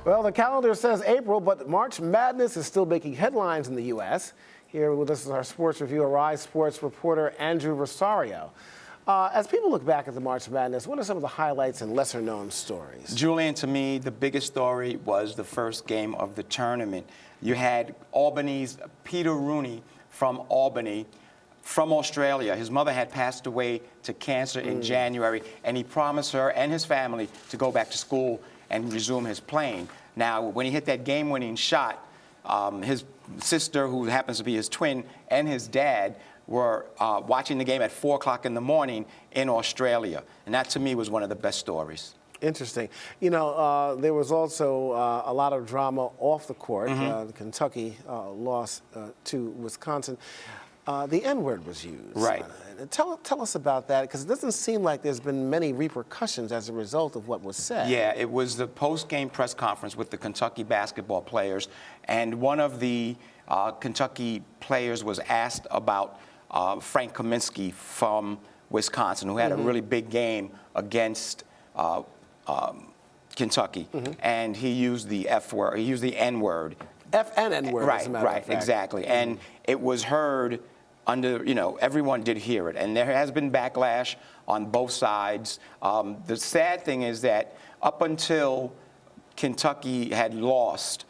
Well, the calendar says April, but March Madness is still making headlines in the U.S. Here with us is our sports reviewer, Rise Sports reporter Andrew Rosario. As people look back at the March Madness, what are some of the highlights and lesser-known stories? Julian, to me, the biggest story was the first game of the tournament. You had Albany's Peter Rooney from Albany, from Australia. His mother had passed away to cancer in January, and he promised her and his family to go back to school and resume his playing. Now, when he hit that game-winning shot, his sister, who happens to be his twin, and his dad were watching the game at 4 o'clock in the morning in Australia. And that, to me, was one of the best stories. Interesting. You know, there was also a lot of drama off the court. Kentucky lost to Wisconsin. The N-word was used. Right. Tell us about that, because it doesn't seem like there's been many repercussions as a result of what was said. Yeah, it was the post-game press conference with the Kentucky basketball players, and one of the Kentucky players was asked about Frank Kaminsky from Wisconsin, who had a really big game against Kentucky, and he used the F word, he used the N-word. F and N-word, right, as a matter of fact. Exactly. And it was heard under, everyone did hear it. And there has been backlash on both sides. The sad thing is that up until Kentucky had lost,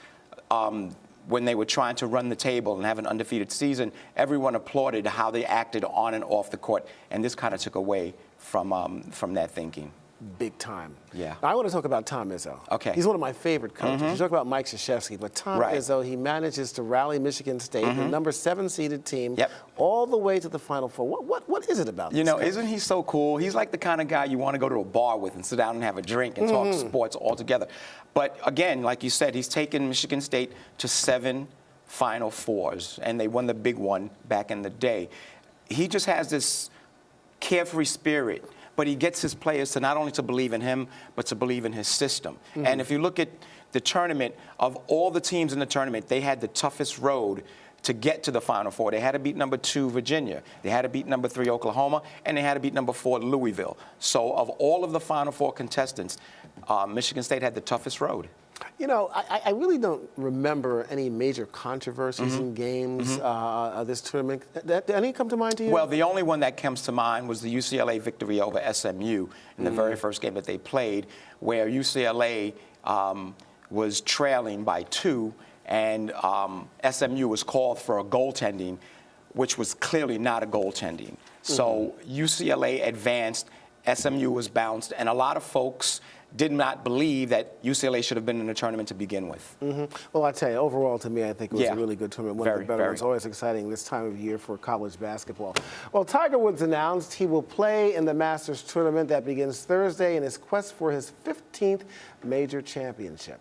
when they were trying to run the table and have an undefeated season, everyone applauded how they acted on and off the court. And this kind of took away from that thinking. Big time. Yeah. Now, I want to talk about Tom Izzo. Okay. He's one of my favorite coaches. You talk about Mike Krzyzewski, but Tom Izzo, he manages to rally Michigan State, the number 7 seeded team, all the way to the Final Four. What is it about this guy? Isn't he so cool? He's like the kind of guy you want to go to a bar with and sit down and have a drink and talk sports all together. But again, like you said, he's taken Michigan State to 7 Final Fours, and they won the big one back in the day. He just has this carefree spirit, but he gets his players to not only to believe in him, but to believe in his system. And if you look at the tournament, of all the teams in the tournament, they had the toughest road to get to the Final Four. They had to beat number 2, Virginia. They had to beat number 3, Oklahoma. And they had to beat number 4, Louisville. So of all of the Final Four contestants, Michigan State had the toughest road. I really don't remember any major controversies in games this tournament. Did any come to mind to you? Well, the only one that comes to mind was the UCLA victory over SMU in the very first game that they played, where UCLA was trailing by 2, and SMU was called for a goaltending, which was clearly not a goaltending. So UCLA advanced, SMU was bounced, and a lot of folks did not believe that UCLA should have been in the tournament to begin with. Well, I tell you, overall, to me, I think it was a really good tournament. One of the better ones. Very. Always exciting this time of year for college basketball. Well, Tiger Woods announced he will play in the Masters tournament that begins Thursday in his quest for his 15th major championship.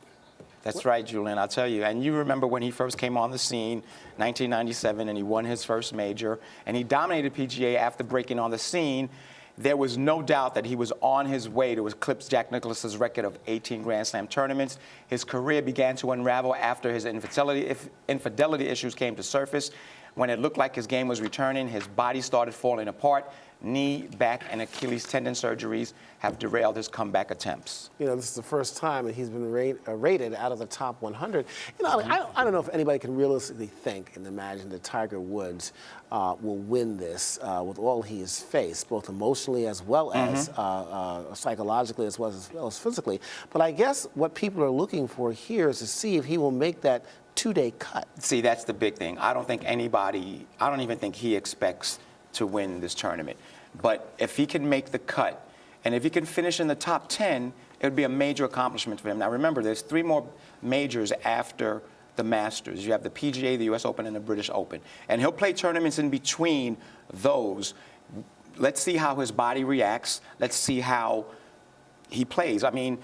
That's right, Julian, I'll tell you. And you remember when he first came on the scene, 1997, and he won his first major, and he dominated PGA after breaking on the scene. There was no doubt that he was on his way to eclipse Jack Nicklaus's record of 18 Grand Slam tournaments. His career began to unravel after his infidelity issues came to surface. When it looked like his game was returning, his body started falling apart. Knee, back, and Achilles tendon surgeries have derailed his comeback attempts. This is the first time that he's been rated out of the top 100. I don't know if anybody can realistically think and imagine that Tiger Woods will win this with all he has faced, both emotionally as well as psychologically as well as physically. But I guess what people are looking for here is to see if he will make that 2-day cut. See, that's the big thing. I don't even think he expects to win this tournament. But if he can make the cut, and if he can finish in the top 10, it would be a major accomplishment for him. Now remember, there's 3 more majors after the Masters. You have the PGA, the US Open, and the British Open. And he'll play tournaments in between those. Let's see how his body reacts. Let's see how he plays. I mean,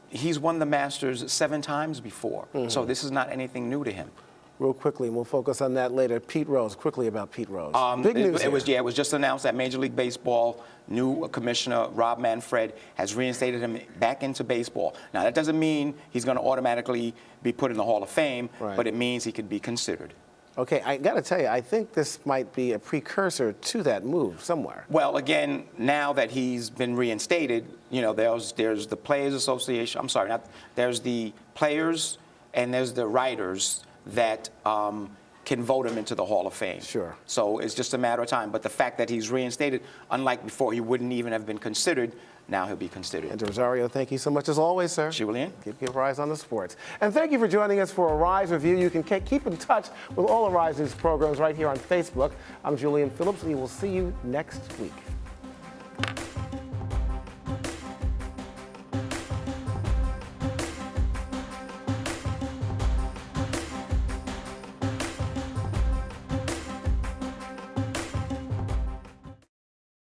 he's won the Masters 7 times before, so this is not anything new to him. Real quickly, and we'll focus on that later. Pete Rose, quickly about Pete Rose. Big news it was just announced that Major League Baseball new commissioner Rob Manfred has reinstated him back into baseball. Now, that doesn't mean he's going to automatically be put in the Hall of Fame, but it means he could be considered. Okay, I got to tell you, I think this might be a precursor to that move somewhere. Well, again, now that he's been reinstated, you know, there's the Players Association. I'm sorry, there's the players and there's the writers that can vote him into the Hall of Fame. Sure. So it's just a matter of time. But the fact that he's reinstated, unlike before, he wouldn't even have been considered. Now he'll be considered. And Rosario, thank you so much as always, sir. Julian. Keep your eyes on the sports. And thank you for joining us for a Rise Review. You can keep in touch with all the Rise News programs right here on Facebook. I'm Julian Phillips, and we will see you next week.